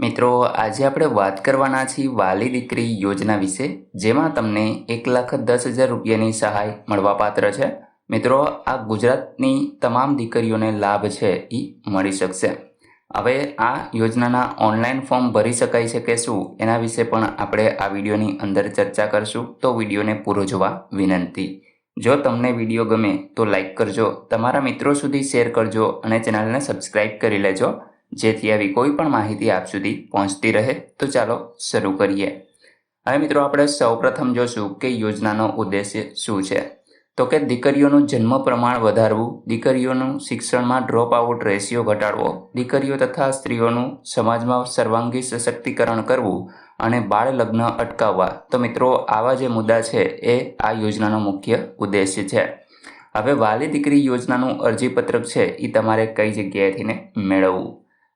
મિત્રો, આજે આપણે વાત કરવાના છીએ વાલી દીકરી યોજના વિશે, જેમાં તમને 1,10,000 રૂપિયાની સહાય મળવાપાત્ર છે. મિત્રો, આ ગુજરાતની તમામ દીકરીઓને લાભ છે એ મળી શકશે. હવે આ યોજનાના ઓનલાઈન ફોર્મ ભરી શકાય છે કે શું, એના વિશે પણ આપણે આ વિડીયોની અંદર ચર્ચા કરશું. તો વિડીયોને પૂરો જોવા વિનંતી. જો તમને વિડીયો ગમે તો લાઈક કરજો, તમારા મિત્રો સુધી શેર કરજો અને ચેનલને સબસ્ક્રાઈબ કરી લેજો, જેથી આવી કોઈ પણ માહિતી આપ સુધી પહોંચતી રહે. તો ચાલો શરૂ કરીએ. હવે મિત્રો, આપણે સૌપ્રથમ જોશું કે યોજનાનો ઉદ્દેશ્ય શું છે. તો કે દીકરીઓનું જન્મ પ્રમાણ વધારવું, દીકરીઓનું શિક્ષણમાં ડ્રોપ આઉટ રેશિયો ઘટાડવો, દીકરીઓ તથા સ્ત્રીઓનું સમાજમાં સર્વાંગી સશક્તિકરણ કરવું અને બાળ લગ્ન અટકાવવા. તો મિત્રો, આવા જે મુદ્દા છે એ આ યોજનાનો મુખ્ય ઉદ્દેશ્ય છે. હવે વાલી દીકરી યોજનાનું અરજીપત્રક છે એ તમારે કઈ જગ્યાએથી મેળવવું.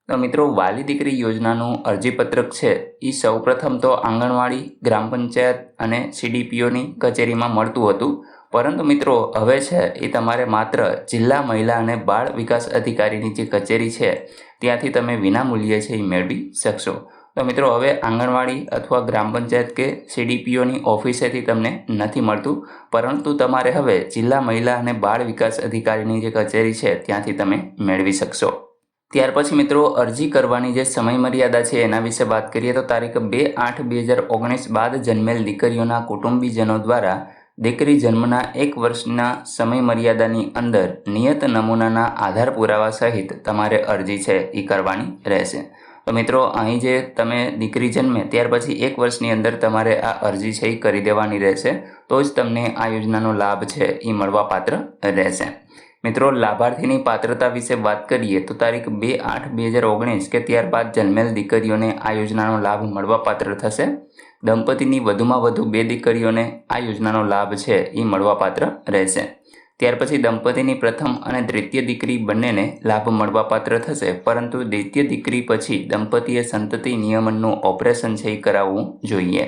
તો મિત્રો, વાલી દીકરી યોજનાનું અરજીપત્રક છે એ સૌપ્રથમ તો આંગણવાડી, ગ્રામ પંચાયત અને CDPOની કચેરીમાં મળતું હતું. પરંતુ મિત્રો, હવે છે એ તમારે માત્ર જિલ્લા મહિલા અને બાળ વિકાસ અધિકારીની જે કચેરી છે ત્યાંથી તમે વિનામૂલ્યે છે એ મેળવી શકશો. તો મિત્રો, હવે આંગણવાડી અથવા ગ્રામ પંચાયત કે CDPOની ઓફિસેથી તમને નથી મળતું, પરંતુ તમારે હવે જિલ્લા મહિલા અને બાળ વિકાસ અધિકારીની જે કચેરી છે ત્યાંથી તમે મેળવી શકશો. ત્યાર પછી મિત્રો, અરજી કરવાની જે સમય મર્યાદા છે એના વિશે વાત કરીએ તો તારીખ 2/8/2019 બાદ જન્મેલ દીકરીઓના કુટુંબીજનો દ્વારા દીકરી જન્મના 1 વર્ષના સમય મર્યાદાની અંદર નિયત નમૂનાના આધાર પુરાવા સહિત તમારે અરજી છે એ કરવાની રહેશે. તો મિત્રો, અહીં જે તમે દીકરી જન્મે ત્યાર પછી 1 વર્ષની અંદર તમારે આ અરજી છે એ કરી દેવાની રહેશે. તો જ તમને આ યોજનાનો લાભ છે એ મળવાપાત્ર રહેશે. મિત્રો, લાભાર્થીની પાત્રતા વિશે વાત કરીએ તો તારીખ 2/8/2019 કે ત્યારબાદ જન્મેલ દીકરીઓને આ યોજનાનો લાભ મળવાપાત્ર થશે. દંપતીની વધુમાં વધુ 2 દીકરીઓને આ યોજનાનો લાભ છે એ મળવાપાત્ર રહેશે. ત્યાર પછી દંપતીની પ્રથમ અને દ્વિતીય દીકરી બંનેને લાભ મળવાપાત્ર થશે, પરંતુ દ્વિતીય દીકરી પછી દંપતીએ સંતતિ નિયમનનું ઓપરેશન છે એ કરાવવું જોઈએ.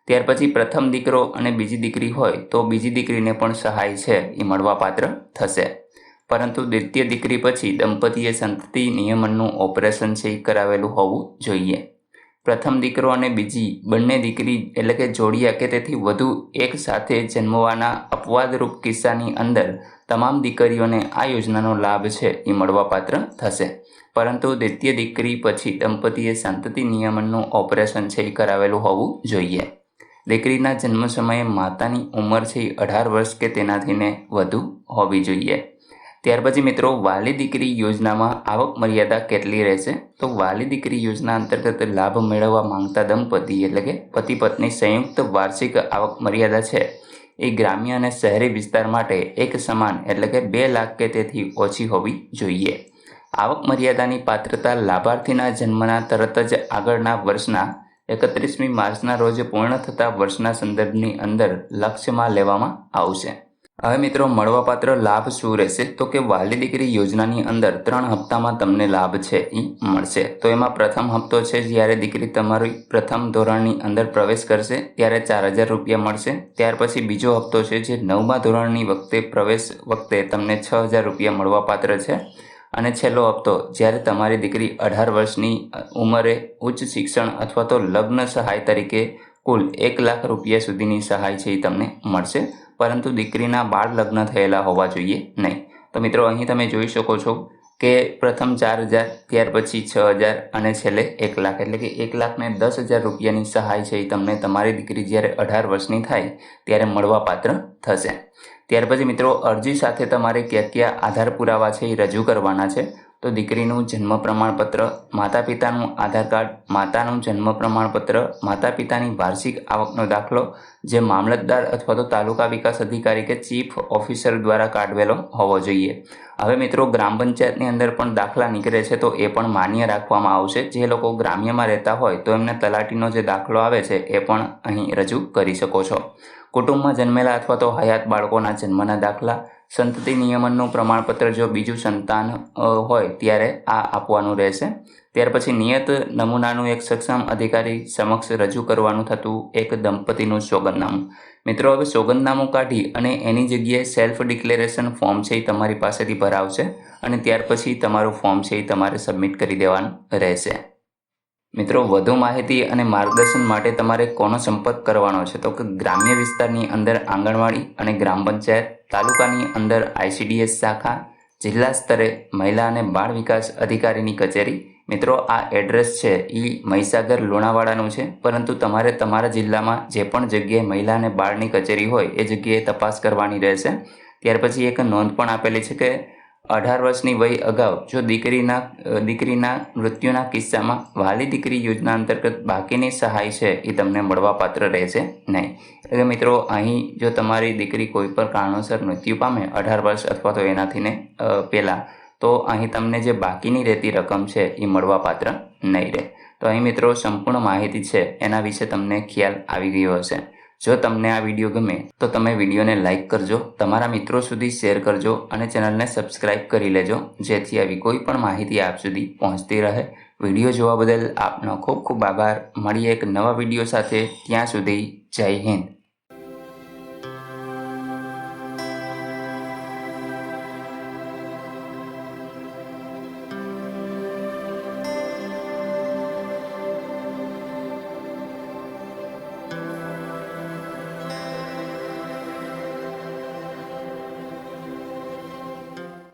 ત્યાર પછી પ્રથમ દીકરો અને બીજી દીકરી હોય તો બીજી દીકરીને પણ સહાય છે એ મળવાપાત્ર થશે, પરંતુ દ્વિતીય દીકરી પછી દંપતીએ સંતતિ નિયમનનું ઓપરેશન છે એ કરાવેલું હોવું જોઈએ. પ્રથમ દીકરો અને બીજી બંને દીકરી એટલે કે જોડિયા કે તેથી વધુ એક સાથે જન્મવાના અપવાદરૂપ કિસ્સાની અંદર તમામ દીકરીઓને આ યોજનાનો લાભ છે એ મળવાપાત્ર થશે, પરંતુ દ્વિતીય દીકરી પછી દંપતીએ સંતતિ નિયમનનું ઓપરેશન છે એ કરાવેલું હોવું જોઈએ. દીકરીના જન્મ સમયે માતાની ઉંમર છે 18 વર્ષ કે તેનાથીને વધુ હોવી જોઈએ. ત્યાર પછી મિત્રો, વાલી દીકરી યોજનામાં આવક મર્યાદા કેટલી રહેશે. તો વાલી દીકરી યોજના અંતર્ગત લાભ મેળવવા માંગતા દંપતી એટલે કે પતિ પત્ની સંયુક્ત વાર્ષિક આવક મર્યાદા છે એ ગ્રામ્ય અને શહેરી વિસ્તાર માટે એક સમાન એટલે કે 2 લાખ કે તેથી ઓછી હોવી જોઈએ. આવક મર્યાદાની પાત્રતા લાભાર્થીના જન્મના તરત જ આગળના વર્ષના 31મી માર્ચના રોજ પૂર્ણ થતા વર્ષના સંદર્ભની અંદર લક્ષ્યમાં લેવામાં આવશે. હવે મિત્રો, મળવાપાત્ર લાભ શું રહેશે. તો કે વાલી દીકરી યોજનાની અંદર 3 હપ્તામાં તમને લાભ છે એ મળશે. તો એમાં પ્રથમ હપ્તો છે જ્યારે દીકરી તમારી પ્રથમ ધોરણની અંદર પ્રવેશ કરશે ત્યારે 4,000 રૂપિયા મળશે. ત્યાર પછી બીજો હપ્તો છે જે 9મા ધોરણની વખતે પ્રવેશ વખતે તમને 6,000 રૂપિયા મળવાપાત્ર છે. અને છેલ્લો હપ્તો જ્યારે તમારી દીકરી 18 વર્ષની ઉંમરે ઉચ્ચ શિક્ષણ અથવા તો લગ્ન સહાય તરીકે કુલ 1 લાખ રૂપિયા સુધીની સહાય છે એ તમને મળશે, પરંતુ દીકરીના બાળ લગ્ન થયેલા હોવા જોઈએ નહીં. તો મિત્રો, અહીં તમે જોઈ શકો છો કે પ્રથમ 4,000, ત્યાર પછી 6,000 અને છેલ્લે 1 લાખ એટલે કે 1,10,000 રૂપિયાની સહાય છે એ તમને તમારી દીકરી જ્યારે 18 વર્ષની થાય ત્યારે મળવાપાત્ર થશે. ત્યાર પછી મિત્રો, અરજી સાથે તમારે કયા આધાર પુરાવા છે એ રજૂ કરવાના છે. તો દીકરીનું જન્મ પ્રમાણપત્ર, માતા પિતાનું આધાર કાર્ડ, માતાનું જન્મ પ્રમાણપત્ર, માતા પિતાની વાર્ષિક આવકનો દાખલો જે મામલતદાર અથવા તો તાલુકા વિકાસ અધિકારી કે ચીફ ઓફિસર દ્વારા કાઢવેલો હોવો જોઈએ. હવે મિત્રો, ગ્રામ પંચાયતની અંદર પણ દાખલા નીકળે છે તો એ પણ માન્ય રાખવામાં આવશે. જે લોકો ગ્રામ્યમાં રહેતા હોય તો એમને તલાટીનો જે દાખલો આવે છે એ પણ અહીં રજૂ કરી શકો છો. કુટુંબમાં જન્મેલા અથવા તો હયાત બાળકોના જન્મના દાખલા, સંતતિ નિયમનનું પ્રમાણપત્ર જો બીજું સંતાન હોય ત્યારે આ આપવાનું રહેશે. ત્યાર પછી નિયત નમૂનાનું એક સક્ષમ અધિકારી સમક્ષ રજૂ કરવાનું થતું એક દંપતીનું સોગંદનામું. મિત્રો, હવે સોગંદનામું કાઢી અને એની જગ્યાએ સેલ્ફ ડિક્લેરેશન ફોર્મ છે એ તમારી પાસેથી ભરાવશે અને ત્યાર પછી તમારું ફોર્મ છે એ તમારે સબમિટ કરી દેવાનું રહેશે. મિત્રો વધુ માહિતી અને માર્ગદર્શન માટે તમારે કોનો સંપર્ક કરવાનો છે તો કે ગ્રામ્ય વિસ્તારની અંદર આંગણવાડી અને ગ્રામ પંચાયત, તાલુકાની અંદર ICDS શાખા, જિલ્લા સ્તરે મહિલા અને બાળ વિકાસ અધિકારીની કચેરી. મિત્રો આ એડ્રેસ છે એ મહીસાગર લુણાવાડાનું છે, પરંતુ તમારે તમારા જિલ્લામાં જે પણ જગ્યાએ મહિલા અને બાળની કચેરી હોય એ જગ્યાએ તપાસ કરવાની રહેશે. ત્યાર પછી એક નોંધ પણ આપેલી છે કે 18 વર્ષની વય અગાઉ જો દીકરીના મૃત્યુના કિસ્સામાં વાલી દીકરી યોજના અંતર્ગત બાકીની સહાય છે એ તમને મળવાપાત્ર રહેશે નહીં. એટલે મિત્રો અહીં જો તમારી દીકરી કોઈ પણ કારણોસર મૃત્યુ પામે 18 વર્ષ અથવા તો એનાથી પહેલાં, તો અહીં તમને જે બાકીની રહેતી રકમ છે એ મળવાપાત્ર નહીં રહે. તો અહીં મિત્રો સંપૂર્ણ માહિતી છે એના વિશે તમને ખ્યાલ આવી ગયો હશે. જો તમને આ વિડીયો ગમે તો તમે વિડીયોને લાઇક કરજો, તમારા મિત્રો સુધી શેર કરજો અને ચેનલને સબસ્ક્રાઇબ કરી લેજો, જેથી આવી કોઈ પણ માહિતી આપ સુધી પહોંચતી રહે. વિડીયો જોવા બદલ આપનો ખૂબ ખૂબ આભાર. મળીએ એક નવા વિડીયો સાથે. ત્યાં સુધી જય હિન્દ.